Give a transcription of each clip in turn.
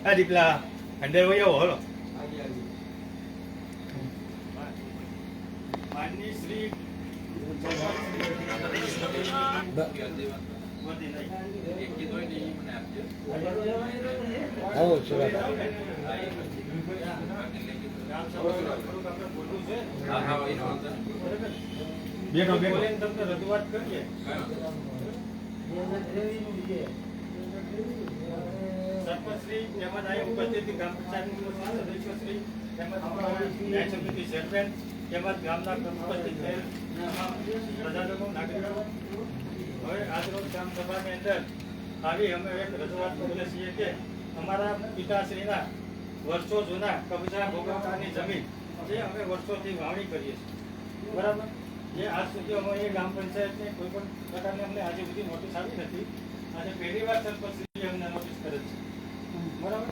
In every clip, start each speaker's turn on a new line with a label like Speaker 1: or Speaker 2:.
Speaker 1: આ દીપલા અંદર વહી આવો હલો માનની શ્રી
Speaker 2: આવો છો
Speaker 1: બેનો તમને રજૂઆત કરીએ સરપંચશ્રી તેમજ અહીં ઉપસ્થિત ગ્રામ પંચાયતના સદસ્યશ્રી તેમજ ન્યાય સમિતિ ચેરમેન તેમજ ગામના ઉપસ્થિત પ્રજાજનો નાગરિકો હવે આજરોજ ગ્રામ સભાની અંદર આવી અમે એક રજૂઆત કરીએ છીએ કે અમારા પિતાશ્રીના વર્ષો જૂના કબજા ભોગવવાની જમીન જે અમે વર્ષોથી વાવણી કરીએ છીએ બરાબર જે આજ સુધી અમારી ગ્રામ પંચાયતને કોઈ પણ પ્રકારની અમને આજે સુધી નોટિસ આવી નથી આજે પહેલી વાર સરપંચશ્રીએ અમને નોટિસ કરે છે બરાબર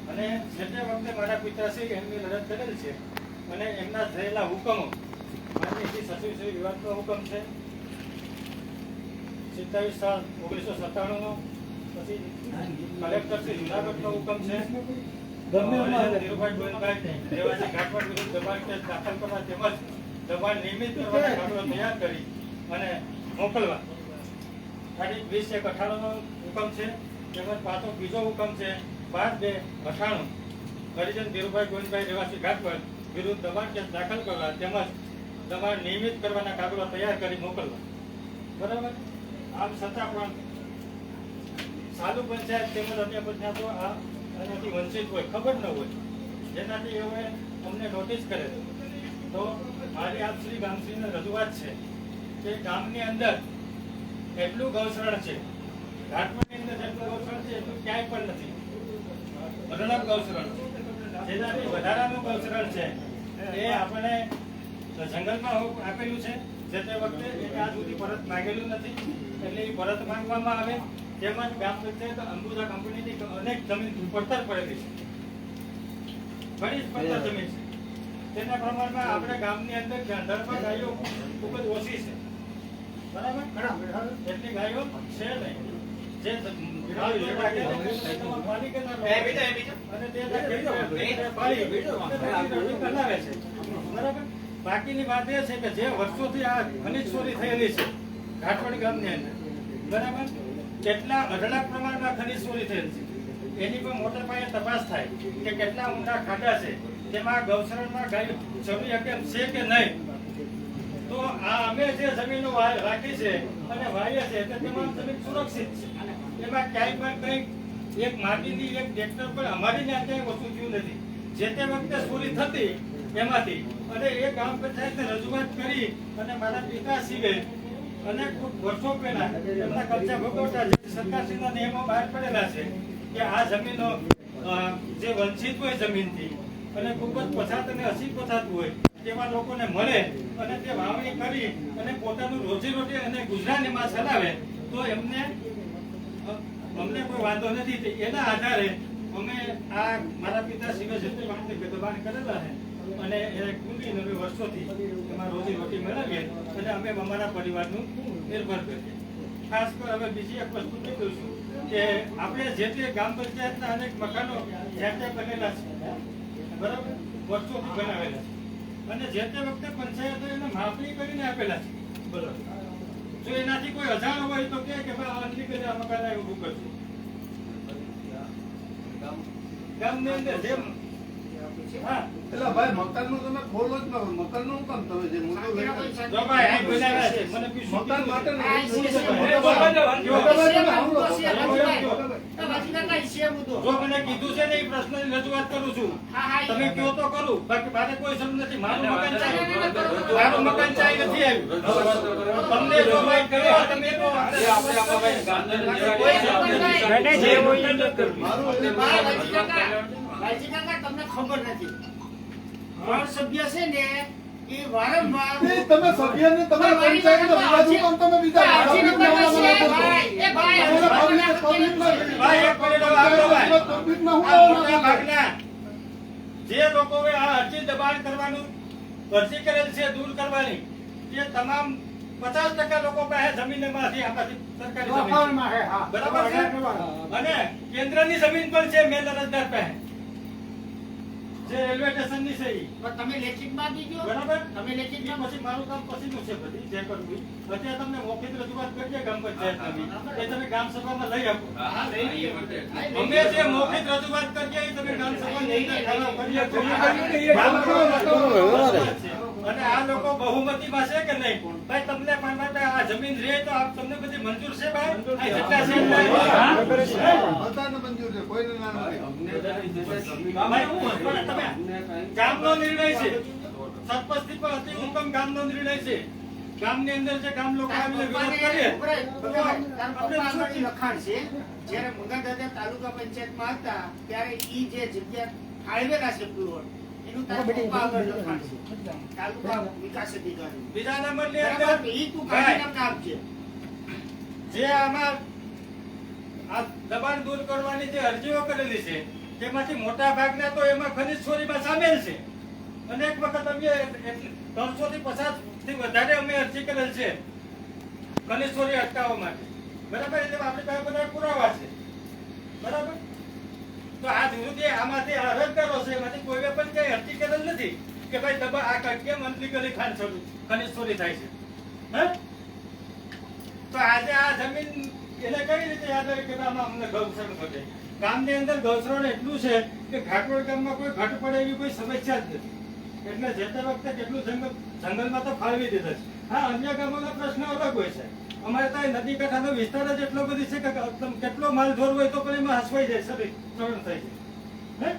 Speaker 1: અને જે તે વખતે મારા પિતાશ્રી એમની લડત કરેલ છે અને એમના થયેલા હુકમો માનનીય સચિવશ્રી વિભાગનો હુકમ છે 27/1997 પછી કલેક્ટર શ્રી જુનાગઢનો હુકમ છે ધીરુભાઈ ગોવિંદભાઈ રેવાજી ઘાટવાડ વિરુદ્ધ દબાણ કેસ દાખલ કરવા તેમજ દબાણ નિયમિત કરવાના કાગળો તૈયાર કરી અને મોકલવા તારીખ 20/1/98 નો હુકમ છે તેમજ પાછો બીજો હુકમ છે 12/2/98 હરિજન ધીરુભાઈ ગોવિંદભાઈ રેવાજી ઘાટવાડ વિરુદ્ધ દબાણ કેસ દાખલ કરવા તેમજ દબાણ નિયમિત કરવાના કાગળો તૈયાર કરી મોકલવા બરાબર આમ છતાં પણ સાલુ પંચાયત તેમજ અન્ય પંચાયતો આ એનાથી વંચિત હોય ખબર ન હોય જેનાથી એઓએ અમને નોટિસ કરે તો મારી આપ શ્રી ગામશ્રીને રજૂઆત છે કે ગામની અંદર એટલું ગૌશરણ છે ઘાટવાની અંદર જેટલું ગૌશરણ છે એટલું ક્યાંય પણ નથી અઢળક ગૌશરણ જેનાથી વધારાનું ગૌશરણ છે એ આપણે જંગલમાં આપેલું છે જે તે વખતે એક આજ સુધી પરત માંગેલું નથી એટલે એ પરત માંગવામાં આવે તેમજ ગ્રામ પંચાયત અંબુજા કંપનીની અનેક જમીન પડતર પડેલી છે ઘણી પડતર જમીન છે તેના પ્રમાણમાં આપણે ગામની અંદર ધર્મમાં ગાયો ખૂબ જ ઓછી છે બરાબર એટલી ગાયો છે નહીં જે બરાબર બાકીની વાત એ છે કે જે વર્ષોથી આ ખનીજ ચોરી થયેલી છે ઘાટવાડી ગામની અંદર બરાબર કેટલા અઢળક પ્રમાણમાં ખનીજ ચોરી થયેલ છે એની પણ મોટા પાયે તપાસ થાય કે કેટલા ઊંડા ખાડા છે તેમાં ગૌશરણમાં ગાય ચરી શકે છે કે નહીં તો આ અમે જે જમીનો રાખી છે અને વાવીએ છે તે તમામ જમીન સુરક્ષિત છે એમાં ક્યાંય પણ કંઈ એક માટીની એક ટ્રેક્ટર પણ અમારી ત્યાં ક્યાંય વસ્તુ થયું નથી જે તે વખતે ચોરી થતી એમાંથી અને એ ગ્રામ પંચાયતને રજૂઆત કરી અને મારા પિતાશ્રીએ અને ખૂબ વર્ષો પહેલા એમના કબજા ભોગવતા જે સરકારશ્રીના નિયમો બહાર પડેલા છે કે આ જમીનો જે વંચિત હોય જમીનથી અને ખૂબ જ પછાત અને અસી પછાત હોય તેવા લોકોને મળે અને તે વાવણી કરી અને પોતાનું રોજીરોટી અને ગુજરાતીમાં ચલાવે તો અમને કોઈ વાંધો નથી એના આધારે અમે આ મારા પિતાશ્રીએ જે તે વખતે દબાણ કરેલા છે અને એ કુંડી નવી વર્ષોથી એમાં રોજીરોટી મેળવીએ અને અમે અમારા પરિવારનું નિર્ભર કરીએ ખાસ કર હવે બીજી એક વસ્તુ કહી દઉં છું કે આપણે જે તે ગ્રામ પંચાયતના અનેક મકાનો જ્યાં ત્યાં બનેલા છે બરાબર વર્ષોથી બનાવેલા છે અને જે તે વખતે પંચાયતો એને માપણી કરીને આપેલા છે બરાબર જો એનાથી કોઈ અજાણ હોય તો કે ભાઈ અનલીગલી આ મકાન ઉભું કરશું ગામની અંદર જેમ હા
Speaker 3: એટલે ભાઈ મકાનનું તમે ખોલો જ ન મકાનનું કામ તમે જે મુદ્દો
Speaker 1: જો ભાઈ આ બોલાવ્યા છે મને પૂછ્યું
Speaker 3: મકાન માટે
Speaker 1: જો મને કીધું છે ને એ પ્રશ્નની રજૂઆત કરું છું તમે કહો તો કરું બાકી મારે કોઈ સમજ નથી મારું મકાન ચાહી નથી આવ્યું તમને જો ભાઈ કહ્યો તમે કહો
Speaker 4: તમને ખબર નથી ત્રણ સભ્ય છે ને એ વારંવાર
Speaker 3: તમે સભ્યને તમે પંચાયતનો વિવાદ કામ તમે બીજા
Speaker 1: જે લોકોએ આ અરજી દબાણ કરવાનું અરજી કરેલ છે દૂર કરવાની એ તમામ 50% લોકો પાસે જમીનમાંથી આમાંથી સરકારી જમીન છે.
Speaker 4: વખાણમાં છે, હા.
Speaker 1: બરાબર છે? અને કેન્દ્રની જમીન પણ છે મેલ અરજદાર પાસે જે રેલવે સ્ટેશનની છે ઈ.
Speaker 4: પણ તમે લેખિતમાં દીધો.
Speaker 1: બરાબર?
Speaker 4: તમે લેખિતમાં
Speaker 1: પછી મારું કામ પછીનું છે બધી જે કરવું ઈ. પછી આ તમને મૌખિક રજૂઆત કરીએ ગ્રામ પંચાયતની એ તમે ગ્રામ સભામાં લઈ આપો.
Speaker 4: હા, લઈ લઈએ.
Speaker 1: અમે જે મૌખિક રજૂઆત કરીએ એ તમે ગ્રામ સભાની અંદર ઠરાવ કરીએ છો. અને આ લોકો બહુમતીમાં છે કે નહીં? ભાઈ તમને પણ આ જમીન રહે તો આપ તમને બધી મંજૂર છે ભાઈ? આ જેટલા છે
Speaker 3: બધાને મંજૂર છે, કોઈને ના નથી.
Speaker 1: ભાઈ હું પણ તમે ગામનો નિર્ણય છે. સરપંચથી પણ અતિ હુકમ ગામનો નિર્ણય છે. ગામની અંદર જે ગામ લોકો આવીને વિરોધ કરીએ
Speaker 4: લખાણ છે જ્યારે મુંદાદાદા તાલુકા પંચાયતમાં હતા ત્યારે ઈ જે જગ્યા ફાળવેલા છે પ્લોટ એનું તારા પપ્પા આગળ લખાણ છે તાલુકા વિકાસ અધિકારી.
Speaker 1: બીજા નંબરની
Speaker 4: બરાબર?
Speaker 1: અંદર
Speaker 4: ઈ તું કાઢી નામ આપજે.
Speaker 1: જે આમાં આ દબાણ દૂર કરવાની જે અરજીઓ કરેલી છે તેમાંથી મોટા ભાગના તો એમાં ખનીજ ચોરીમાં સામેલ છે. અનેક વખત અમે 300 થી 50 થી વધારે અમે અરજી કરેલ છે ખનીજ ચોરી અટકાવવા માટે. બરાબર? એટલે આપણી પાસે બધા પુરાવા છે. બરાબર? તો આજ સુધી આમાંથી અરજદારો છે એમાંથી કોઈએ પણ કઈ અરજી કરેલ નથી કે ભાઈ આ કેમ અનલીગલી ખનીજ ચોરી થાય છે. હે? તો આજે આ જમીન એને કઈ રીતે યાદ આવી કે આમાં અમને ગૌચરણ ઘટે? ગામની અંદર ગૌચરણ એટલું છે કે ઘાટોળ ગામમાં કોઈ ઘટ પડે એવી કોઈ સમસ્યા જ નથી. એટલે જે તે વખતે કેટલું જંગલમાં તો ફાળવી દીધા છે. હા, અન્ય ગામોના પ્રશ્ન અલગ હોય છે. અમારે ત્યાં નદી કાંઠાનો વિસ્તાર જ એટલો બધી છે કે કેટલો માલ ઢોર હોય તો પણ એમાં હસવાઈ જાય સર ચરણ થાય છે. હે?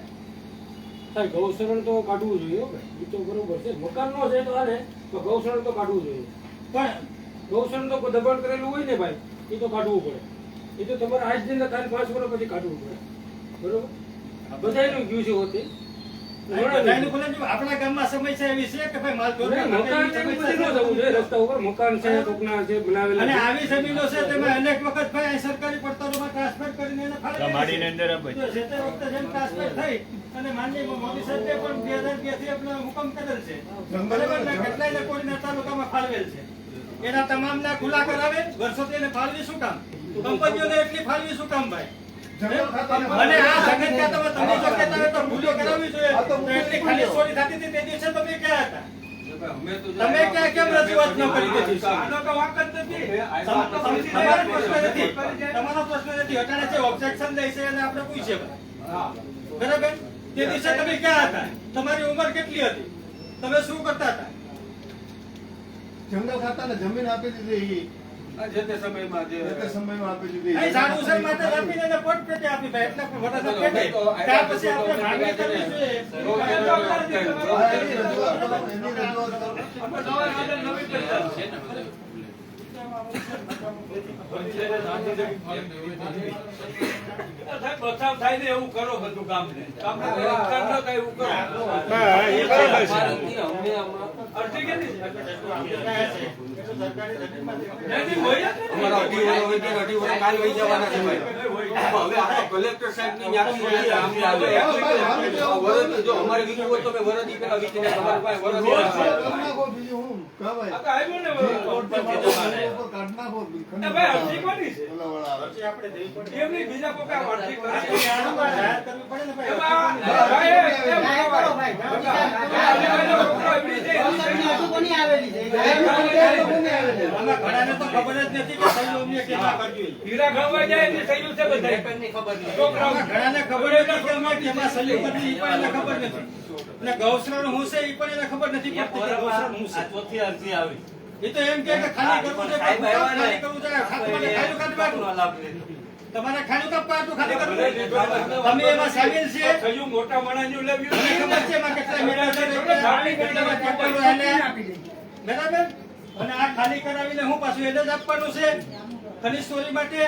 Speaker 2: સાહેબ ગૌશરણ તો કાઢવું જોઈએ હો ભાઈ. એ તો બરોબર છે. મકાન નો છે તો હાલે તો ગૌશરણ તો કાઢવું જોઈએ.
Speaker 1: પણ
Speaker 2: ગૌશરણ તો કોઈ દબાણ કરેલું હોય ને ભાઈ એ તો કાઢવું પડે. એ તો તમારે આજ દિન કાલે 5 વર્ષ પછી કાઢવું પડે. બરોબર? બધાયનું ગયું છે હોતે.
Speaker 1: બધાયનું ભલે જો આપણા ગામમાં સમસ્યા એવી છે કે ભાઈ માલ ઢોર
Speaker 2: મકાન એવું બધું ન થવું જોઈએ. રસ્તા ઉપર મકાન છે, કોકના છે, બનાવેલા
Speaker 1: અને
Speaker 2: છે.
Speaker 1: આવી જમીનો છે તેમાં અનેક વખત ભાઈ અહીં સરકારી પડતરોમાં ટ્રાન્સફર કરીને એને ફાળવી
Speaker 5: માડીની અંદર આપે.
Speaker 1: તો જે તે વખતે જેમ ટ્રાન્સફર થઈ અને માનનીય મોદી સાહેબે પણ 2002 થી આપણે હુકમ કરેલ છે. બરાબર ને? કેટલાયને કોઈના તાલુકામાં ફાળવેલ છે. એના તમામના ખુલ્લા કરાવે વર્ષોથી એને ફાળવી શું કામ? કંપનીઓને એટલી ફાળવી શું કામ ભાઈ?
Speaker 3: જંગલ ખાતાને
Speaker 1: અને આ જમીન ખાતામાં તમે જો કહેતા હોય તો ભૂલો કરાવવી જોઈએ. તો એટલી ખાલી ચોરી થતી હતી તે દિવસે તમે ક્યાં હતા? તમે ક્યાં કેમ રજૂઆત ન કરી દીધી? આનો તો વાંક જ નથી. તમારો પ્રશ્ન નથી. તમારો પ્રશ્ન નથી. અટાણે જે ઓબ્જેક્શન લે છે એને આપણે પૂછીએ. બરાબર? તે દિવસે તમે ક્યાં હતા? તમારી ઉંમર કેટલી હતી? તમે શું કરતા હતા?
Speaker 3: જંગલ ખાતાને જમીન આપી દીધી.
Speaker 5: જે તે સમયમાં જે
Speaker 3: જે તે સમયમાં આપી દીધી.
Speaker 1: અહીં ઝાડુસર માટે આપીને એને પોટ પેટે આપી ભાઈ. એટલે વરસ પેટે. ત્યાર પછી આપણે માંગણી કરવી જોઈએ.
Speaker 3: હા, એની રજૂઆત કરો, એની રજૂઆત કરો.
Speaker 5: બચાવ થાય ને એવું કરો બધું કામને. કામને બળાત્કાર ન થાય એવું કરો. અરજી કેટલી છે? નહીં, હોય જ ને.
Speaker 6: અમારા અઢી વર્ષ કાલ વહી જવાના છે ભાઈ. હવે આ કલેક્ટર સાહેબની ન્યાથી બોલીએ, આમને આવે. વરદ જો અમારે વીકવું હોય તો અમે વરદી પેલા વીકીને તમારી પાસે વરદ
Speaker 3: કરી નાખો, બીજું હું કાં ભાઈ?
Speaker 5: આ તો આવ્યું ને
Speaker 3: કોર્ટ પર કાઢી નાખો.
Speaker 5: એ ભાઈ અરજી કોની છે?
Speaker 3: ઓલા વાળા.
Speaker 1: પછી આપણે દેવી પડે.
Speaker 5: એમ નહીં, બીજા કોઈ કાંઈ અરજી કરે છે?
Speaker 1: આમાં જાહેર કરવી પડે ને ભાઈ.
Speaker 5: એમાં ભાઈ,
Speaker 4: ન્યાય કરો ભાઈ.
Speaker 1: આમાં ઘણાને તો ખબર જ નથી કે સહીઓને કેમાં કરવી.
Speaker 5: હીરા ગણવા જાય એની સહીઓ છે બધાય. છોકરાઓ
Speaker 1: આમાં ઘણાને ખબર જ નથી કે આમાં કેમાં સહીઓ કરવી, ઈ પણ એને ખબર નથી. અને ગૌશરણ હું છે ઈ પણ એને ખબર નથી પડતી કે ગૌશરણ હું છે.
Speaker 6: ચોથી અરજી આવી.
Speaker 1: એ તો એમ કે ખાલી કરવું છે, ખાલી કરવું છે, તમારે ખાલી કાઢવાનું. તમારે ખાલી કાપવાનું, ખાલી કરવું. તમે એમાં સામેલ છે.
Speaker 5: થયું મોટા માણસનું લેવ્યું
Speaker 1: મને ખબર છે એમાં કેટલા મીટર છે, કેટલા કેટલા એને. બરાબર? અને આ ખાલી કરાવીને હું પાછું એને જ આપવાનું છે ખનીજ ચોરી માટે.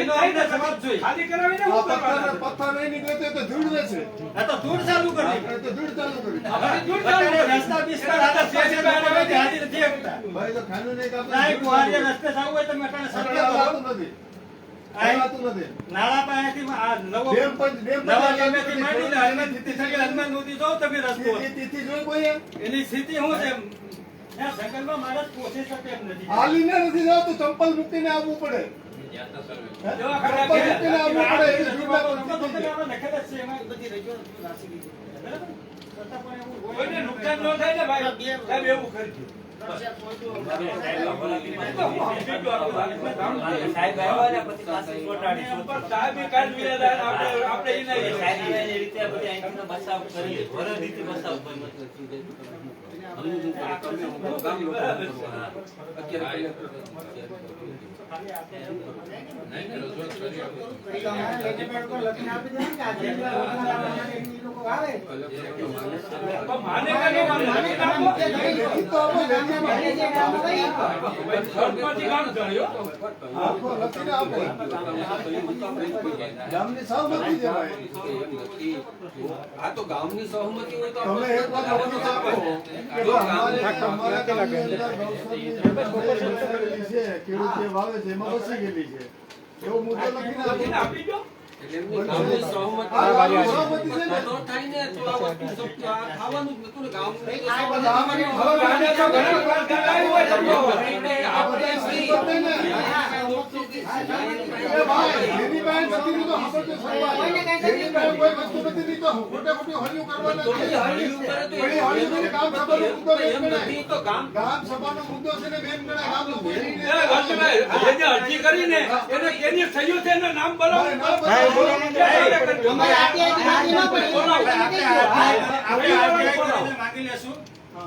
Speaker 1: એનો અમને જવાબ જોઈએ.
Speaker 5: ખાલી કરાવીને
Speaker 3: આ
Speaker 5: શું કરવાનું?
Speaker 3: પથ્થર નહીં નીકળે તો ધૂળ રહેશે.
Speaker 1: આ તો ધૂળ ચાલુ કરી.
Speaker 3: આપણે તો ધૂળ ચાલુ કરી.
Speaker 1: અત્યારે રસ્તા બિસ્તા હાલત છે, છે, તમે હાજી નથી શકતા.
Speaker 3: ભાઈ તો ખાનું નહીં કાપે.
Speaker 1: ના, કુહાડીએ રસ્તે જવું હોય તો મેં તને
Speaker 3: આપણે
Speaker 1: સરકાર
Speaker 3: હલાતું નથી. હલાતું નથી.
Speaker 1: નાળા પાસેથી આ નવો
Speaker 3: ડેમ
Speaker 1: નવા ડેમેથી માંડીને હનુમાન તિથિ સગી હનુમાન નદી જો તમે રસ્તો
Speaker 3: તિથિ જોઈ કોઈએ?
Speaker 1: એની સ્થિતિ શું છે ના, જંગલમાં માણસ પહોંચી શકે એમ નથી.
Speaker 3: હાલીને નથી જવાતું, ચંપલ મૂકીને આવવું પડે. ચંપલ મૂકીને આવવું પડે, એવી સુવિધા
Speaker 1: આમાં
Speaker 3: નથી.
Speaker 1: આમાં લખેલ જ છે, એમાં બધી રજૂઆત નાસી દીધી. બરાબર? છતાં પણ એવું હોય
Speaker 5: કોઈને નુકસાન ન થાય ને ભાઈ સાહેબ એવું કરજો સાહેબ કાલ આપણે
Speaker 3: લખીને આપો. ગામની સહમતી છે ભાઈ.
Speaker 6: આ તો ગામની સહમતિ હોય તો
Speaker 3: તમે એક વાર લખીને આપો કે ભાઈ અમારા ગામની અંદર ગૌશાળાની બસાવેલી છે, ખેડૂત જે વાવે છે એમાં વસી ગયેલી છે, એવો મુદ્દો લખીને આપો.
Speaker 5: આપી દો
Speaker 6: ગામની સહમતિ
Speaker 3: આ ગામની સહમતિ છે ને?
Speaker 6: ન થાય ને તો આ વસ્તુ ખાવાનું જ નતું ને ગામનું
Speaker 3: આ ગામની હવે
Speaker 5: ગાને તો ઘણા વાર કરાયું હોય તો
Speaker 3: આ બધા સહી કરે ને. એ ભાઈ, જેની પાસે નથી દીધો હસતો સરવાય. જેની પાસે કોઈ વસ્તુ નથી દીધો ખોટે ખોટી હળિયું કરવાના છે. વળી હળિયું કરીને ગામ સભાનો મુદ્દો બેન
Speaker 6: એમ
Speaker 3: ગણાય.
Speaker 6: નથી તો ગામ
Speaker 3: ગામ સભાનો મુદ્દો છે ને બેન ગણાય. ગામનું ભેળીને
Speaker 5: જેને અરજી કરીને એને કેની સહયોગ છે એનું નામ બોલો
Speaker 3: ભાઈ, ના બધા
Speaker 1: આપણે RTI કરીને માંગી લેશું.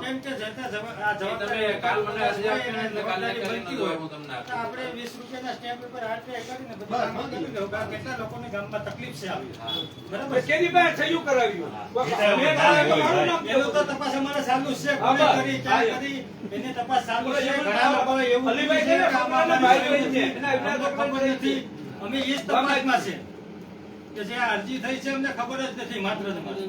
Speaker 1: કેમ કે જતા આ જવાબદારી
Speaker 6: કાલ મને અરજી આપીને
Speaker 1: જવાબદારી
Speaker 6: કાલે કરીને
Speaker 1: બનતી
Speaker 6: દો,
Speaker 1: હોય.
Speaker 6: હું તમને આપીશ.
Speaker 1: તો આપણે 20 રૂપિયાના સ્ટેમ્પ ઉપર RTI કરીને બધું કામ કરી લેવું. કારણ કે કેટલા લોકોને ગામમાં તકલીફ છે આવી. બરાબર છે?
Speaker 5: કેની પાસે સહયોગ કરાવ્યું મેં કાલે તો મારું નામ
Speaker 1: એનું તો તપાસ અમારે ચાલુ જ છે.
Speaker 5: હા,
Speaker 1: કોને
Speaker 5: બસ.
Speaker 1: કરી, ક્યાં કરી, એની તપાસ ચાલુ છે. ઘણા લોકોએ એવું
Speaker 5: અલીભાઈ
Speaker 1: કીધું છે
Speaker 5: છે ને,
Speaker 1: કે આમાં
Speaker 5: ભાઈ
Speaker 1: એવું
Speaker 5: છે.
Speaker 1: છે.
Speaker 5: એના વિના તો
Speaker 1: ખબર નથી. અમે એ જ તપાસમાં છે કે જે આ અરજી થઈ છે અમને ખબર જ નથી માત્ર ને માત્ર.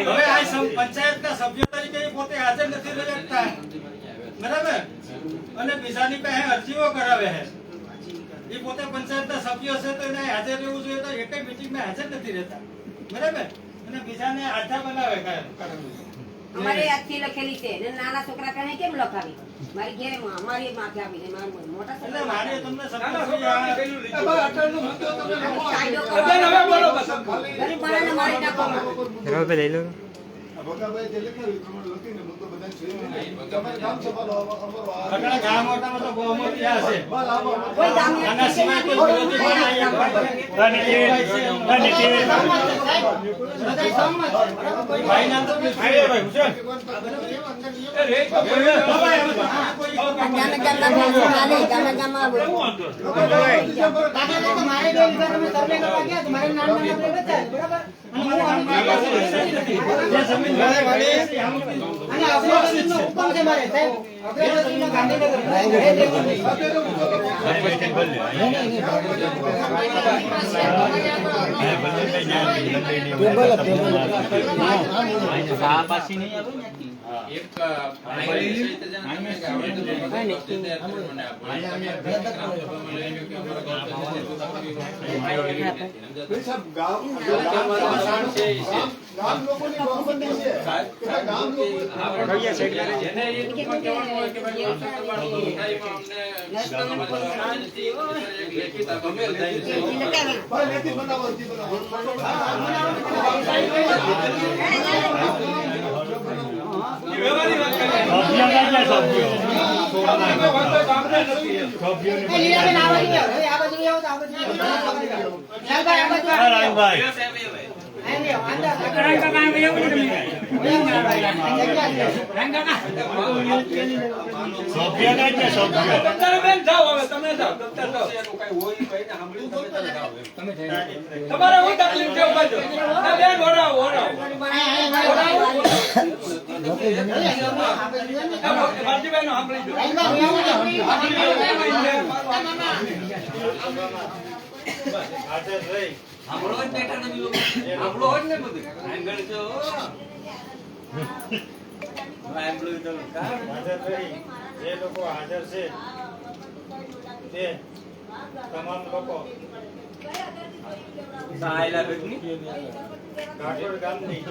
Speaker 1: હવે આ પંચાયતના સભ્ય તરીકે એ પોતે હાજર નથી રહી શકતા. બરાબર? અને બીજાની પાસે અરજીઓ કરાવે છે. એ પોતે પંચાયતના સભ્ય છે તો એને હાજર રહેવું જોઈએ, તો એક મીટિંગમાં હાજર નથી રહેતા. બરાબર? અને બીજાને આધા બનાવે કરેલું.
Speaker 7: અમારે આજથી લખેલી છે ને નાના છોકરા પાસે કેમ લખાવી મારી ઘેરે અમારી માથે આપીને મારા મોટા
Speaker 1: એટલે
Speaker 7: છોકરા
Speaker 1: મારે તમને
Speaker 5: નાના
Speaker 1: સમજાવવું
Speaker 5: છોકરાઓને
Speaker 1: આ-
Speaker 5: કહેલું
Speaker 3: એ
Speaker 5: લીધું.
Speaker 3: ભાઈ, અટલનો મુદ્દો તમે લખો.
Speaker 7: કાયદો
Speaker 5: બેન, હવે બોલો બસ.
Speaker 7: ગરીબ માણસને મારી નાખો
Speaker 3: ભગાભાઈ જે લખાવ્યું પ્રમાણે લખીને મુદ્દો બધાને સહી કરી. તમારે ગામ સભાનો અમારો આ-
Speaker 1: ઘણા ગામ મોટામાં તો બહુમતી આ છે.
Speaker 3: બસ આવો.
Speaker 7: કોઈ ગામની
Speaker 1: આના સિવાય કોઈ વિરોધી પણ અહીંયા ભાઈના તો કોઈ ભાઈ ભાઈ હુસેન.
Speaker 5: એ રે તો ભાઈ,
Speaker 7: ગામે ગામમાં
Speaker 5: કેવું વાંધો છે?
Speaker 1: જે જમીન વાળી છે, આમાંથી
Speaker 3: સાહેબ, ગામ લોકોની બહુમતી છે. એટલે ગામ લોકો
Speaker 6: જેને એ ટૂંકમાં કહેવાનું હોય કે ભાઈ ગામ સભાનું બધું થાય એમાં અમને લેખિત આપો. અમે લેખિત
Speaker 3: ભાઈ લેખિત બનાવો, અરજી બનાવો.
Speaker 5: એ વ્યવહારિક વાત કરીએ. આપણે વાંધો ગામને નથી એમ. દફતરે બેન જાઓ હવે, તમે જાઓ, દફતર જાઓ.
Speaker 6: એનું કાંઈ હોય એ કહીને સાંભળીને તમે તરત આવો એમ.
Speaker 5: તમારે હું તકલીફ છે ઉભા છો. ના બેન, ઓરાવો, ઓરાવો. માલતીભાઈ નો સાંભળી જો.
Speaker 1: હાજર રહી
Speaker 6: સાંભળો જ બેઠા નથી લોકો. સાંભળો હોય ને બધું. આંગળ જો. સાંભળ્યું તો કાં?
Speaker 1: હાજર રહી જે લોકો હાજર છે તે તમામ લોકો
Speaker 6: સાયલા બેઠની.
Speaker 1: ઘાટોડ ગામની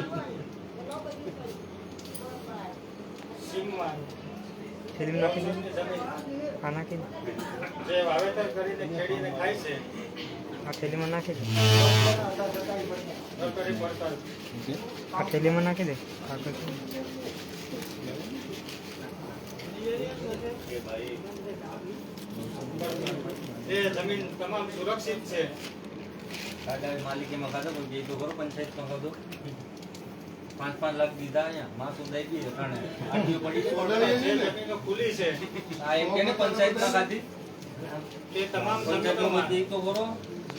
Speaker 1: સીમમાં
Speaker 8: થેલીમાં નાખી દે.
Speaker 1: જમીન
Speaker 8: આ નાખી દે.
Speaker 1: જે વાવેતર કરીને ખેડીને ખાય છે
Speaker 8: આ થેલીમાં નાખી દે.
Speaker 1: સરકારી પડતર
Speaker 8: આ થેલીમાં નાખી દે. આ પછી
Speaker 1: જે જમીન તમામ સુરક્ષિત છે
Speaker 6: માલિકીમાં ખાધો પણ બે તો ખરો પંચાયતમાં ખાધો 5-5 લાખ દીધા અહીંયા માસું દઈ દીધું કારણે આટીઓ પડી છે.
Speaker 1: જે જમીનો ખુલ્લી છે
Speaker 6: આ એમ કે ને પંચાયતમાં ખાધી
Speaker 1: તે તમામ
Speaker 6: પંચાયતમાં
Speaker 1: જમીનોમાં
Speaker 6: એક તો ખરો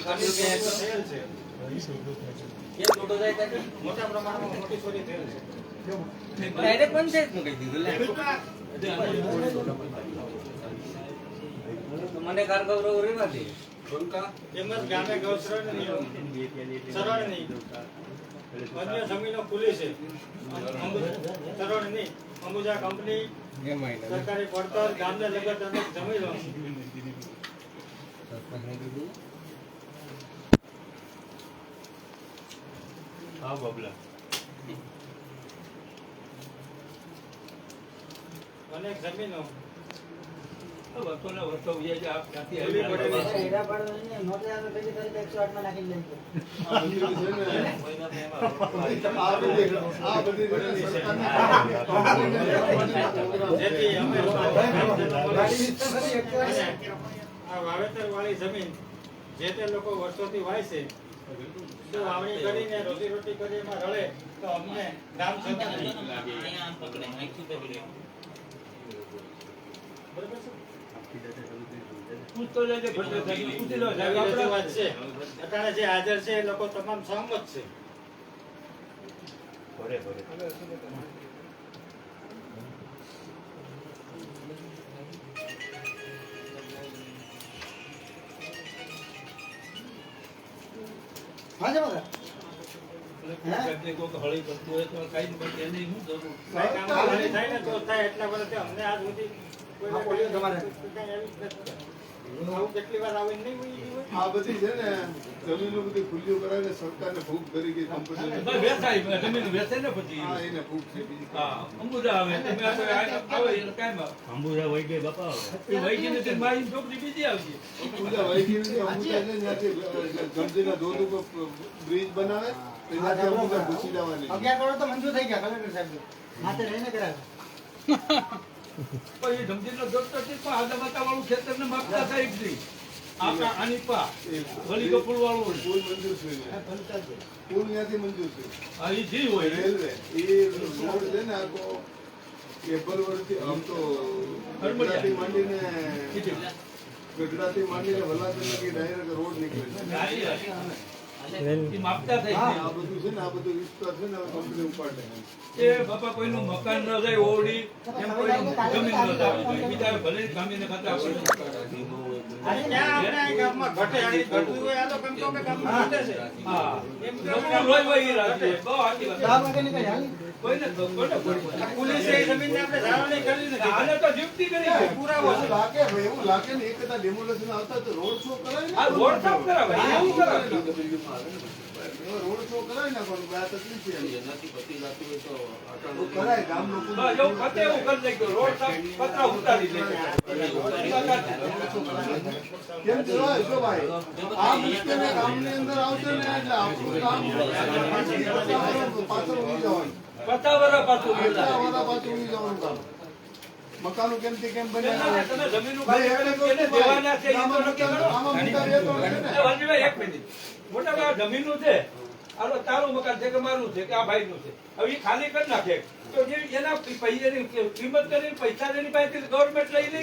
Speaker 6: આટલું કે એક તો
Speaker 1: થયેલ છે
Speaker 6: કેમ ખોટો જાય ત્યાંથી?
Speaker 1: મોટા પ્રમાણમાં મોટી ચોરી થયેલ છે
Speaker 6: ડાયરેક્ટ પંચાયતમાં કહી દીધું લે. તો મને કારગૌરવ રહેવા દે.
Speaker 1: એમ જ ગામે ગૌચરની ચરણની અન્ય જમીનો ખુલ્લી છે ચરણની અંબુજા કંપની સરકારી પડતર ગામને લગત અનેક જમીનો
Speaker 6: સરપંચને કીધું
Speaker 1: અનેક જમીનો
Speaker 5: વર્ષોના વર્ષો વ્યાજ આપ ત્યાંથી
Speaker 1: ખુલ્લી
Speaker 5: આવી
Speaker 1: પડેલી છે
Speaker 3: આ બધું છે ને, આ બધી રીતે સરકારની
Speaker 1: જેથી અમે આ વાવેતર વાળી જમીન જે તે લોકો વર્ષોથી વાય છે તો વાવણી કરીને રોજી કરી એમાં રળે તો અમને ગામ છતાં નહીં. બરાબર છે?
Speaker 5: પૂછતો જજે ભટ્ટે સાહેબ, પૂછી લો સાહેબ.
Speaker 1: આવી
Speaker 5: આપણે
Speaker 1: રજૂઆત છે અત્યારે જે હાજર છે એ લોકો તમામ સહમત છે
Speaker 5: સાહેબને કહો કે હળી પડતું હોય તો કાંઈ પણ એની શું જરૂર?
Speaker 1: કાંઈ કામ ખાલી થાય ને તો થાય એટલા વર્ષથી અમને આજ સુધી કોઈને કાંઈ આવી જ નથી. આવું કેટલી વાર આવીને નહીં હોય?
Speaker 3: આ બધી છે ને જમીનો બધી ખુલ્લીઓ કરાવીને સરકારને ભૂખ કરી ગઈ કંપનીને.
Speaker 5: બસ વેચાય, જમીન વેચે ને પછી.
Speaker 3: હા, એને ભૂખ છે બીજી કાંઈ.
Speaker 5: હા, અંબુજા આવે તમે આ તો આવે એટલે કાંઈ માં.
Speaker 8: અંબુજા વહી ગઈ બાપા.
Speaker 5: એ વહી ગઈ નથી, મારી છોકરી બીજી આવશે.
Speaker 3: અંબુજા વહી ગઈ નથી. અંબુજા છે ને ત્યાંથી ગંજીના ધોધ ઉપર બ્રિજ બનાવે તો ત્યાંથી અંબુજા ઘૂસી જવાની.
Speaker 4: 11 કરોડ તો મંજૂર થઈ ગયા કલેક્ટર સાહેબ હાથે રહીને કરાવે
Speaker 5: પણ એ જમજીનો દોસ્તો છે પણ આદા વાળું ખેતરને માપતા સાહેબ નહીં. આની પા વળી કપૂર વાળું
Speaker 3: પુલ મંજૂર છે ને. પુલ ત્યાંથી મંજૂર છે.
Speaker 5: આ ઈ જી હોય
Speaker 3: રેલવે એ રોડ છે ને આખો એપલવડથી આમ તો ગઢડાથી માંડીને વલાદન લગી ડાયરેક્ટ રોડ નીકળે છે.
Speaker 5: એ માપતા થઈ
Speaker 3: આ
Speaker 5: ગઈ.
Speaker 3: બધું છે ને આ બધું વિસ્તાર છે ને હવે કંપની ઉપાડે.
Speaker 5: એ બાપા કોઈનું મકાન ન જાય ઓરડી એમ કોઈનું જમીન ન જાય બીજા ભલે ગામીને ખાતા
Speaker 1: અને ત્યાં આપણે આ ગામમાં ઘટે આની ઘટતું હોય આ તો કેમ કહો કે ગામમાં ઘટે છે
Speaker 5: હા
Speaker 1: એમ કે
Speaker 5: નવું રોય વહી રાખે. બહુ સાચી વાત. કોઈને
Speaker 1: પોલીસે એ જમીનને આપણે જાળવણી કરી નથી.
Speaker 5: આને તો જીવતી કરી છે.
Speaker 1: પુરાવો છે.
Speaker 3: એવું લાગે ને એક કદાચ ડેમોલેશન આવતા તો રોડ શો કરાય ને.
Speaker 5: આ રોડ સાફ કરાવે એવું કરાવે.
Speaker 3: રોડ શો કરાય ને પણ આ તકલીફ છે તો કરાય ગામ લોકો
Speaker 5: બસ એવું ખતે એવું કરી નાખ્યું. રોડ સાફ પતરા ઉતારી નાખ્યા.
Speaker 3: કેમ જોવાય જો ભાઈ આ મુશ્કેલી ગામની અંદર આવશે ને એટલે આપણું કામ પાછળ ઉભી જવાનું.
Speaker 5: પતાવરા પાછું
Speaker 3: એટલા
Speaker 5: બોલાવે.
Speaker 3: વાળા પાછું ઉભી જવાનું કામ. મકાનો કેમથી કેમ બને
Speaker 5: તમે જમીનનું
Speaker 3: ભાઈ,
Speaker 5: ખાલી
Speaker 3: એટલે
Speaker 5: કરીને
Speaker 3: કહું છું
Speaker 5: દેવાના છે એ તો
Speaker 3: આમાં
Speaker 5: નક્કી કરો.
Speaker 3: આમાં મુદ્દા બે ત્રણ છે ને.
Speaker 5: એ વાલજીભાઈ એક મિનિટ. મોટા ભાઈ જમીનનું છે આલો તારું મકાન છે કે મારું છે કે આ ભાઈનું છે હવે એ ખાલી કરી નાખે તો જે એના પૈસાની કિંમત કરીને પૈસા એની પાસેથી ગવર્મેન્ટ લઈ લે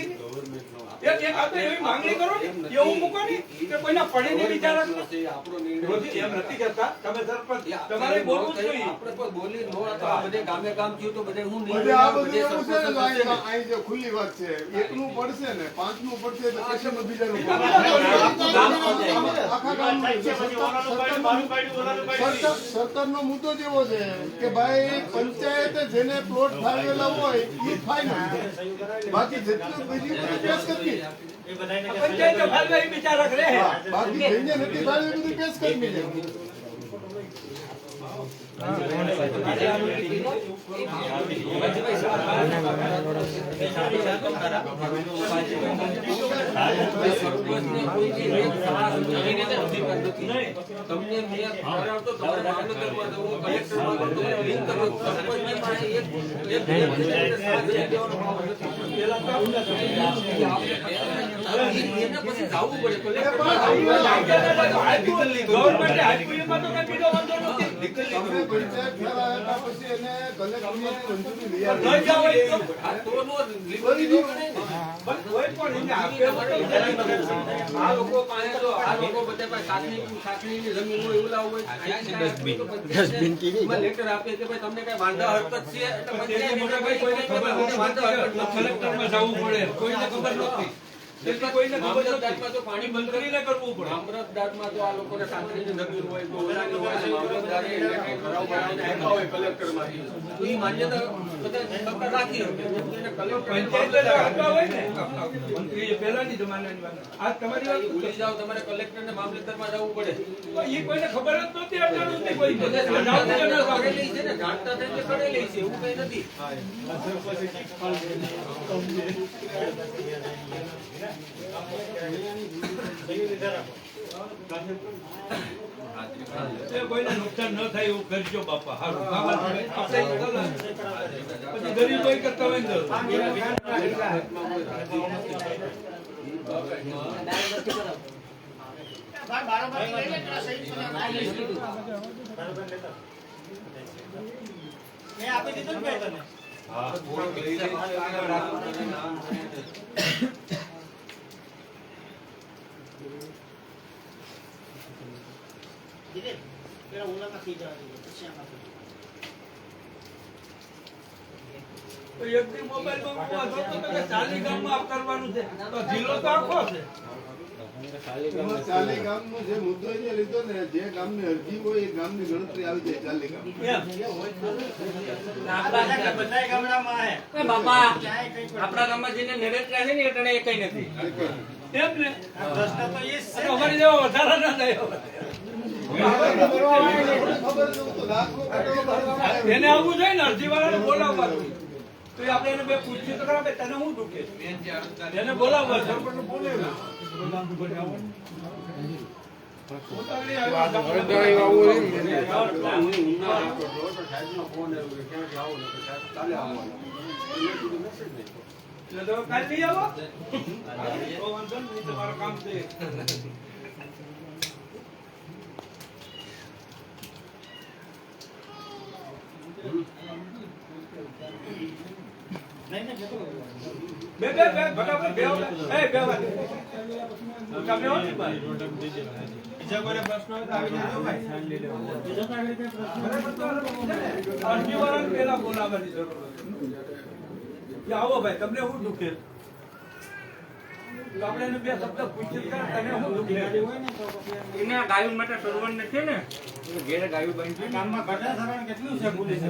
Speaker 5: એક આ તો એવી માંગણી કરો ને એવું મૂકો ને કે કોઈના પડે નહીં વિચાર રોજી એમ નથી કહેતા તમે સરપંચ તમારે બોલવું જ જોઈએ.
Speaker 6: આપણે કોઈ બોલી ન હોય તો આ બધે ગામે ગામ થયું તો બધે હું
Speaker 3: બધે આ બધું એવું છે ને તો અહીં જે ખુલ્લી વાત છે એકનું પડશે ને પાંચનું પડશે તો કશામાં બીજાનું પડશે. આખા ગામનું છે. સરકારનો મુદ્દો જ એવો છે કે ભાઈ પંચાયતે જેને પ્લોટ ફાળવેલા હોય એ ફાઇનલ બાકી જેટલું બીજી બધી પેશ કરવી
Speaker 1: એ બધાયને કે
Speaker 5: પંચાયત ફાળવે એ બિચારા રહે.
Speaker 3: બાકી જેને નથી ફાળવી બધી પેશ કરવી છે.
Speaker 6: તમને મેં કરાવતો તમારે મામલતદારમાં જવું, કલેક્ટરમાં જવું, લિંક કરવું, સરપંચની પાસે એક એને પછી જાવું પડે
Speaker 5: ગવર્મેન્ટે આપ્યું એમાં તો કઈ બીજો વાંધો નથી.
Speaker 3: તમે પંચાયત ઠરાવ આપ્યા પછી એને કલેક્ટરની મંજૂરી લઈ
Speaker 5: લઈ
Speaker 3: આવી.
Speaker 5: જાઓ એ તો.
Speaker 6: આ તો નો લીગલી નો ગણે ને.
Speaker 5: પણ કોઈ પણ એને આપેલું તો
Speaker 6: આ લોકો પાસે તો આ લોકો બધા પાસે સાસણીની જમીન હોય એવું લાવવું હોય. એમાં લેટર આપે કે ભાઈ તમને કઈ વાંધા હરકત છે એટલે પંચાયત મોટા ભાઈ કોઈને ખબર નથી, વાંધા હરકત નથી.
Speaker 5: કલેક્ટરમાં જવું પડે, કોઈને ખબર નથી. એટલે કોઈને ખબર નથી.
Speaker 6: મામલતદારમાં તો પાણી બંધ કરીને કરવું પડે. મામલતદારમાં તો આ લોકોને સાસણીની જમીન હોય તો ઓલાની હોય ને મામલતદારે એને કઈ ઠરાવ બનાવીને આપ્યા હોય કલેક્ટરમાંથી. તો એ માન્યતા બધા સરકાર રાખી શકે. એને કલેક્ટર
Speaker 5: પંચાયત જ આપતા હોય ને મંત્રી પહેલાની જમાનાની વાત. આ તમારી વાત
Speaker 6: ભૂલી જાઓ તમારે કલેક્ટર ને મામલતદારમાં જવું પડે.
Speaker 5: તો એ કોઈને ખબર જ નહોતી અટાણું નથી કોઈ
Speaker 6: બધા
Speaker 5: જાણવું જ ન
Speaker 6: જાણતા
Speaker 5: હોય.
Speaker 6: કરેલી છે ને, જાણતા થાય એટલે કરેલી છે એવું કઈ નથી.
Speaker 5: એ કોઈને નુકસાન ન થાય એવું કરજો બાપા. હારું. આપણે પછી ગરીબ કોઈ કરતા હોય ને
Speaker 4: બારોબારી લઈ લે, પેલા સહી મેં આપી દીધું ને ભાઈ તને.
Speaker 6: હા, થોડુંક લઈ લે.
Speaker 4: દીધે પેલા ઓલામાં થઈ જવા દઈએ, પછી આમાં થઈ જવા.
Speaker 5: તો એક દી મોબાઈલમાં મૂકવા દો તો કે ચાલી ગામમાં આ કરવાનું છે. તો જિલ્લો તો આખો છે.
Speaker 3: એમાં 40 ગામનો જે મુદ્દો એને લીધો ને, જે ગામની અરજી હોય એ ગામની ગણતરી આવી જાય 40 ગામ.
Speaker 4: આ બધાય ગામડામાં હે.
Speaker 6: બાપા
Speaker 4: ક્યાંય કંઈ પણ.
Speaker 6: આપણા ગામમાં જેને નરેટ્રા છે ને એટલે એ કઈ નથી.
Speaker 5: એમ ને
Speaker 4: આ પ્રશ્ન તો એ જ છે.
Speaker 5: અમારી જેવા વધારા ના થાય.
Speaker 3: ખબર જ નહોતું, લાખો કરોડો ભરવામાં આવે.
Speaker 5: એને આવવું જોઈએ ને અરજી વાળાને બોલાવવાનું. તો એ આપણે એને બે પૂછીએ તો ખરા, તને શું દુખે એને બોલાવવા સરપંચને બોલાવ્યું. એટલે તમે કાલ લઈ આવો. તો વાંધો નહીં, તમારું કામ છે.
Speaker 4: નહીં ને જતો.
Speaker 5: બે ફટાફટ બે આવો. એ બે આવો. તમે આવો ને ભાઈ. બીજા કોઈ પ્રશ્ન હોય તો આવી જજો ભાઈ.
Speaker 4: બીજો તો આવી રીતે પ્રશ્ન.
Speaker 5: અરજી વાળાને પહેલા બોલાવવાની જરૂર નથી. કે આવો ભાઈ, તમને શું દુખે? તો આપણે એને બે શબ્દ પૂછીએ કે તને શું દુખે?
Speaker 4: હોય ને તો પછી
Speaker 6: એને ગાયું માટે સરવણ નથી ને ઘેરે ગાયું બાંધી છે.
Speaker 4: ગામમાં ઘટા ધોરણ કેટલું છે પોલીસ?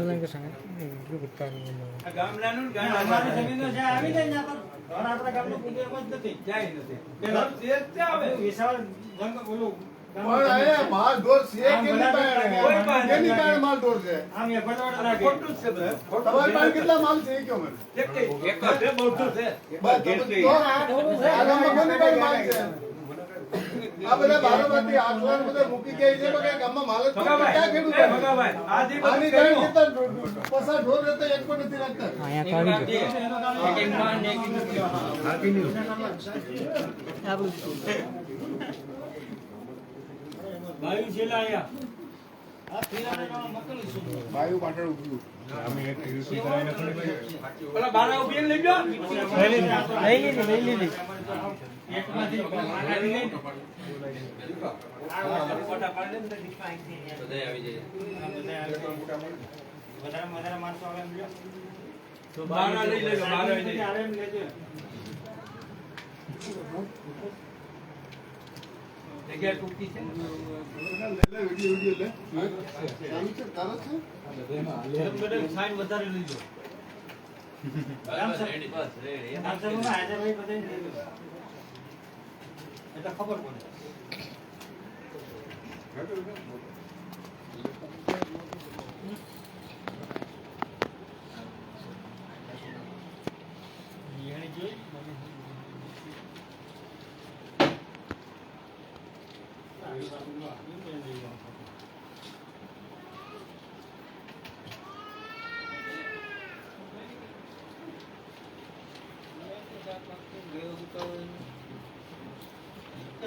Speaker 5: આ ગામડાનું ને
Speaker 4: અમારી
Speaker 5: ગામડાનું
Speaker 4: જમીનો જ્યાં આવી જાય ને ત્યાં પર ઘર આપણા ગામનું કોઈ એમ જ નથી.
Speaker 5: ક્યાંય નથી. પેલા જે ત્યાં આવે.
Speaker 4: વિશાળ જંગલ ઓલું
Speaker 3: પણ અહીંયા માલ ઢોર છે કેની પાસે?
Speaker 5: કોઈ પાસે
Speaker 3: કેની પાસે માલ ઢોર છે?
Speaker 4: આમ એ ભરવાડ લાગે.
Speaker 5: ખોટું જ છે બધા.
Speaker 3: તમારી પાસે કેટલા માલ છે એ કહો મને.
Speaker 5: એક જ છે, બહુ છે.
Speaker 3: બસ તો પછી તો આ ગામમાં કોની પાસે માલ છે? આ બધા બારોબારથી આટલા બધા મૂકી ગયા છે, પણ આ ગામમાં માલ જ નથી.
Speaker 5: ભગાભાઈ,
Speaker 3: ક્યાં ખેડૂત
Speaker 5: એ
Speaker 3: છે?
Speaker 5: ભગાભાઈ, આ જે બધું
Speaker 3: આની
Speaker 5: કર્યું.
Speaker 3: ગાય કેટલા પસાર ઢોર રહેતા એક પણ નથી રાખતા.
Speaker 8: અહીંયા તો આવી ગયો.
Speaker 4: ભાઈ છેલ્લા આયા. આ પીરાને મોકલું છું.
Speaker 5: પેલા બારા ઉભી લઈ ગયો.
Speaker 8: લઈ લીધી.
Speaker 4: એકમાંથી મારાવી લઈને
Speaker 5: ફોટા પાડી દે ને.
Speaker 6: બધાય આવી જાય.
Speaker 4: વધારે માણસો આવે એમ લ્યો.
Speaker 5: તો બારા લઈ લેજો, બારા લઈ લેજો.
Speaker 4: આવે એમ લેજો.
Speaker 5: જગ્યા ટૂંકી છે.
Speaker 3: લે વિડીયો લે. ચાલુ છે, તારો છે?
Speaker 5: સાઈન વધારે લઈ લો.
Speaker 4: રામ સર.
Speaker 6: રેડી બસ રેડી.
Speaker 4: આમ તો હું હાજરભાઈ બધાને લઈ લો. એટલે ખબર પડે.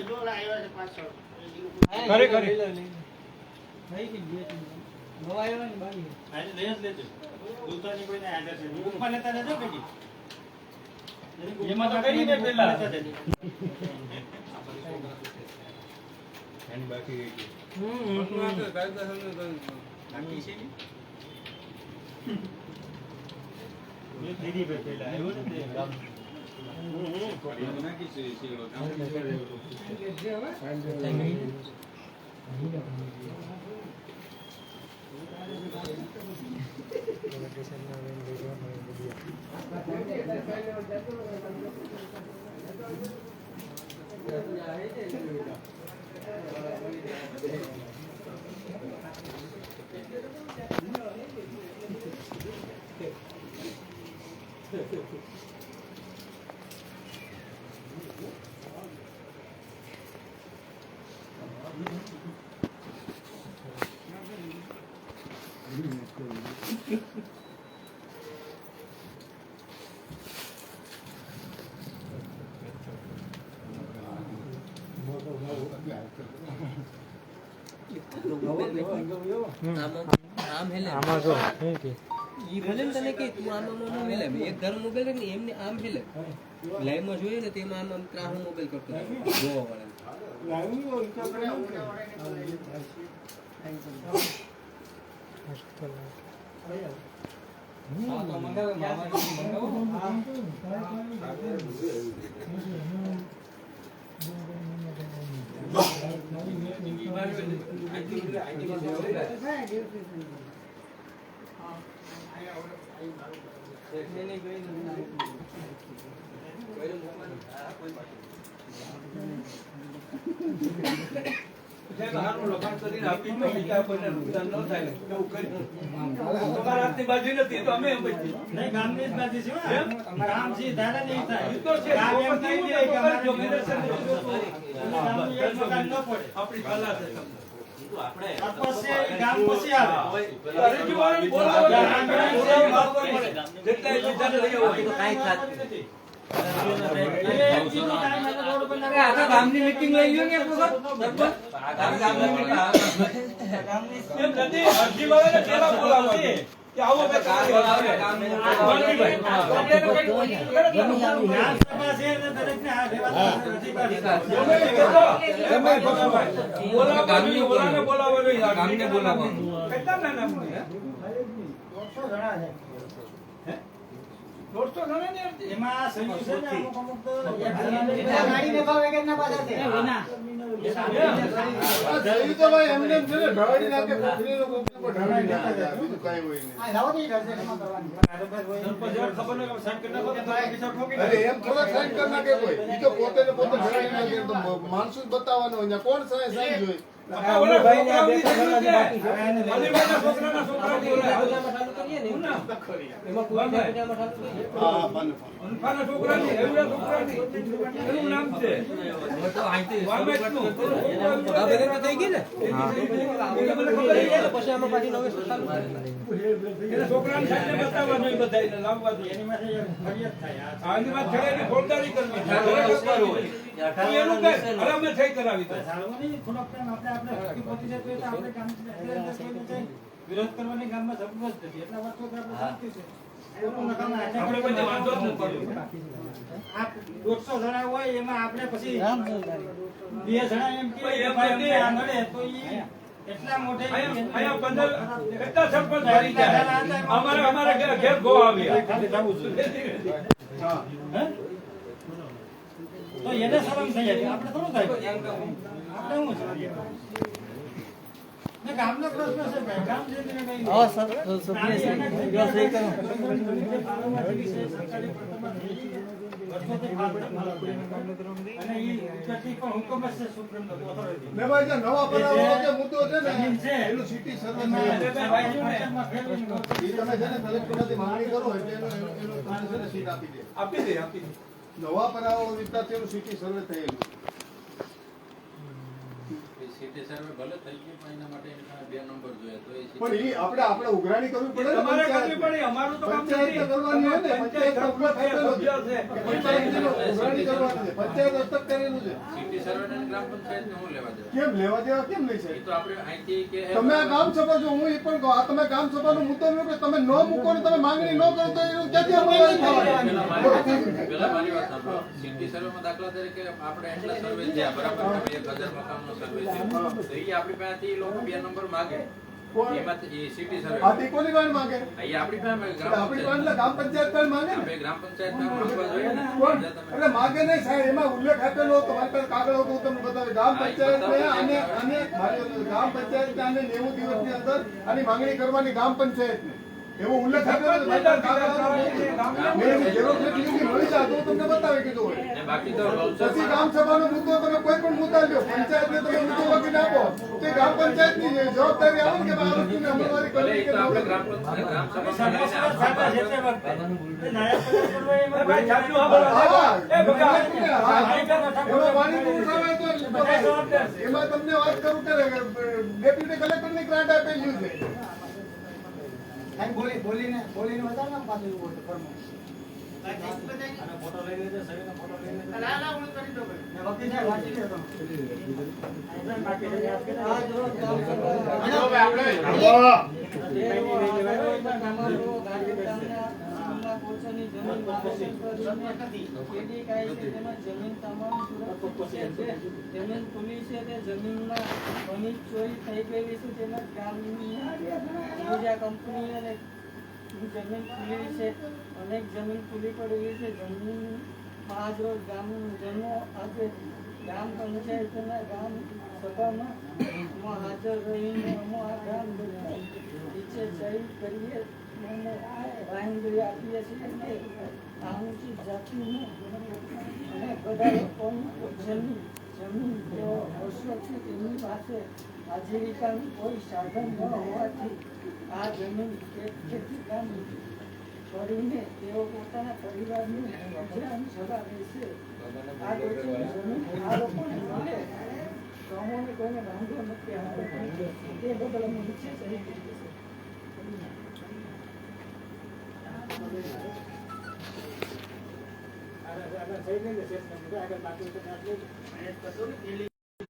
Speaker 4: જો આવ્યો છે પાછળ
Speaker 1: ખરે ખરે
Speaker 8: આજે લઈ જ લેજો દૂધની કોઈને આદત છે ઉપર લેતા જજો કે એમાં તો કરી દે પેલા એની બાકી રહી ગઈ દીદી ભાઈ પેલા આવ્યો ને તે ગામ નાખી છે
Speaker 6: આમાં જો ઈ ભલે તને કે તું આમાં મેલે એક ઘર મોબાઈલ ને એમને આમ હેલે લાઈવ માં જોઈએ ને તેમાં આમ ત્રાહો મોબાઈલ કરતો જોવા
Speaker 5: તમારા બાજુ નથી તો અમે
Speaker 8: નહીં ગામની જ બાજુ છે ગામ છે દાદા નહીં થાય
Speaker 5: ઈ તો છે
Speaker 8: ગામ એમ કહી દે કે અમારે
Speaker 5: જો
Speaker 8: ગામનું એક મકાન ન પડે
Speaker 5: આપણી કલા છે
Speaker 8: આ પછી ગામ પછી આવે
Speaker 5: અરજીવાળાને બોલાવો ને. જેટલા બીજાને લઈ આવો.
Speaker 8: ગામની મીટિંગ લઈ લ્યો ને એક વખત
Speaker 5: એમ નથી, અરજીવાળાને પહેલા બોલાવો કે આવો બે કામ બોલાવે.
Speaker 8: વિધાનસભા છે એટલે દરેકને આ રહેવાનો અધિકાર છે.
Speaker 5: બોલાવો ગામને બોલાવો. કેટલા નાના હે? 150 જણા ને
Speaker 8: એમાં સંયુક્ત છે ને અમુક અમુક તો
Speaker 3: જલ્દી તો ભાઈ એમને એમ છે ને ઢળાડી નાખે કોથળીનો કોથળી પર ઢળાડી નાખે બીજું કાંઈ હોય નહીં.
Speaker 8: ખબર ન કે સાઈન કરી નાખો તો પૈસા ઠોકી
Speaker 3: અરે એમ થોડા સાઈન કરી નાખે કોઈ ઈ તો પોતે ને પોતે ઢળાડી નાખે તો માણસો જ બતાવવાનો હોય ને કોણ સાઈન જોઈ હા બને
Speaker 8: વિરોધ કરવાની ગામમાં જબરદસ્ત હતી એટલા વર્ષોથી આપણે શાંતિ છે.
Speaker 5: આપણે કોઈ વાંધો જ નથી.
Speaker 8: આ 150 જણા હોય એમાં આપણે પછી 2 જણા એમ કે
Speaker 5: ભાઈ, એમ
Speaker 8: ભાઈ
Speaker 5: નથી.
Speaker 8: અમને આ નડે તો ઈ એટલા મોઢે
Speaker 5: અહીંયા 15 કેટલા સરપંચ હારી જાય. અમારા ઘેર ગો આવ્યા.
Speaker 8: ખાલી જવું જોઈએ.
Speaker 3: હા
Speaker 8: હે? તો એને શરમ થઈ જાય આપણે થોડું થાય આપણે શું છે ને ગામનો પ્રશ્ન છે ભાઈ ગામ જે તેને કઈ હા સર
Speaker 1: વર્ષોથી ફાળવે. અને ઈ ઉપરથી પણ હુકમ જ છે સુપ્રીમ ઓથોરિટી.
Speaker 3: ને ભાઈ જે નવા બનાવવાનો જે મુદ્દો છે ને
Speaker 1: જમીન છે.
Speaker 3: એનું સિટી સર્વે
Speaker 1: એમાં
Speaker 3: થયેલું છે.
Speaker 1: પંચાયતમાં ફેરવીને મોકલી.
Speaker 3: ઈ તમે છે ને કલેક્ટરમાંથી માંગણી કરો એટલે એનું તમને છે ને સીટ આપી દે.
Speaker 5: આપી દે આપી દે.
Speaker 3: નવા બનાવવાનો વિસ્તાર છે એનું સિટી સર્વે થયેલું.
Speaker 6: સિટી સર્વે ભલે થઈ ગયું પણ એના માટે એના 2 નંબર જોઈએ તો એ
Speaker 3: પણ ઈ આપણે ઉઘરાણી કરવી પડે ને
Speaker 5: તમારે કરવી
Speaker 3: પંચાયતને.
Speaker 5: પડે અમારું તો કામ
Speaker 3: પંચાયતને
Speaker 5: નથી.
Speaker 3: કરવાની હોય ને, પંચાયતનો ઉલ્લેખ થયેલો છે.
Speaker 5: સભ્ય છે.
Speaker 3: પંચાયતની ઉઘરાણી કરવાની છે. પંચાયત હસ્તક કરેલું છે.
Speaker 6: સિટી સર્વે ને ગ્રામ પંચાયત ને હું લેવા દે
Speaker 3: કેમ લેવા દેવા કેમ નહીં
Speaker 6: એ
Speaker 3: છે?
Speaker 6: તો આપણે અહીંથી કે
Speaker 3: તમે આ ગામ સભા જો હું એ પણ કહું, આ તમે ગામ સભાનો મુદ્દો લ્યો કે તમે ન મૂકો ને તમે માંગણી ન કરો તો એનું ક્યાંથી અમલવારી થવાની?
Speaker 6: પેલા મારી વાત સાંભળો. સિટી સર્વેમાં દાખલા તરીકે આપણે એટલા સર્વે થયા બરાબર, તમે 1000 મકાનનો સર્વે થયો તો એ આપણી પાસેથી લોકો 2 નંબર માંગે
Speaker 3: કોણ?
Speaker 6: એમાંથી એ સિટી સર્વે
Speaker 3: આથી કોની વાત માંગે?
Speaker 6: અહીં આપણી પાસે ગ્રામ
Speaker 3: આપણી પાસે
Speaker 6: પંચાયત
Speaker 3: ગામ પંચાયત પણ માંગે ને.
Speaker 6: આપણે ગ્રામ પંચાયત માંગવા જોઈએ ને
Speaker 3: કોણ?
Speaker 6: તમે
Speaker 3: એટલે માંગે નહીં સાહેબ, એમાં ઉલ્લેખ આપેલો તમારી પાસે કાગળ હતો, હું તમને બતાવી. ગામ પંચાયતને આને ગ્રામ પંચાયતને આને 90 દિવસની અંદર આની માંગણી કરવાની ગામ પંચાયતને એવો ઉલ્લેખ આપેલો છે. તમારી પાસે કાગળ હતો. મેં એની ઝેરોક્ષ લીધી મળી જાય તો હું તમને બતાવી કીધું હોય.
Speaker 6: ને બાકી તો
Speaker 3: પછી ગામ સભાનો મુદ્દો તમે કોઈ પણ મુદ્દા લ્યો, પંચાયતને તમે મુદ્દો લખીને આપો, તે ગ્રામ પંચાયતની જવાબદારી આવે ને કે ભાઈ આ વસ્તુની અમલવારી
Speaker 6: ભલે
Speaker 3: કરવી
Speaker 6: એ
Speaker 3: કે
Speaker 6: તો
Speaker 3: ન
Speaker 6: આપણે
Speaker 3: કરવી.
Speaker 6: ગ્રામ સભા
Speaker 1: સર્વસ્વ સાચા છે તે વખતે. એ નાયબ કલેક્ટર હોય એમાં
Speaker 5: ભાઈ જાજુ હા
Speaker 3: હા,
Speaker 5: એ બકા.
Speaker 3: એમાં વાણીનું ઉઠાવે તો
Speaker 1: બધા જવાબદાર છે.
Speaker 3: એમાં તમને વાત કરું કે ડેપ્યુટી કલેક્ટરની ગ્રાન્ટ આપેલી છે.
Speaker 8: બોલીને વધારે નામ પાછું એવું હોય તો ફરમાન.
Speaker 1: આનો ફોટો લઈ લેજો, સહીનો ફોટો લઈ લેજો.
Speaker 4: ના, ના, હું કરી દઉં ભાઈ.
Speaker 1: ને વકીલ સાહેબ વાંચી લેજો. આ બાકી છે, યાદ કરી
Speaker 8: આ જો ગામ સભા-
Speaker 4: જો ભાઈ આપણે
Speaker 9: જમીન ખુલી છે તે જમીનમાં ઘણી ચોરી થઈ ગયેલી છે તેમજ ગામની બીજા કંપની અને જમીન ખુલી છે અનેક જમીન ખુલ્લી પડેલી છે જમીન આજ રોજ ગામજનો આજે ગ્રામ પંચાયતના ગામ સભામાં હાજર રહીને અમે આ ગામ બધા નીચે સહી કરીએ અને બાંહેધરી આપીએ છીએ કે અનુસૂચિત જાતિનું અને બધા લોકોની જમીન તેઓ વર્ષોથી તેમની પાસે આજીવિકાનું કોઈ સાધન ન હોવાથી આ જમીન ખેતી કામ કરીને તેઓ પોતાના પરિવારનું ગુજરાન ચલાવે છે. આ લોકોની જમીન આ લોકોને મળે તો અમોને કોઈને વાંધો નથી આવતો. તે બદલ અમે નીચે સહી કરીએ છીએ.
Speaker 1: આગળ સહી લઈ લે, આગળ બાકી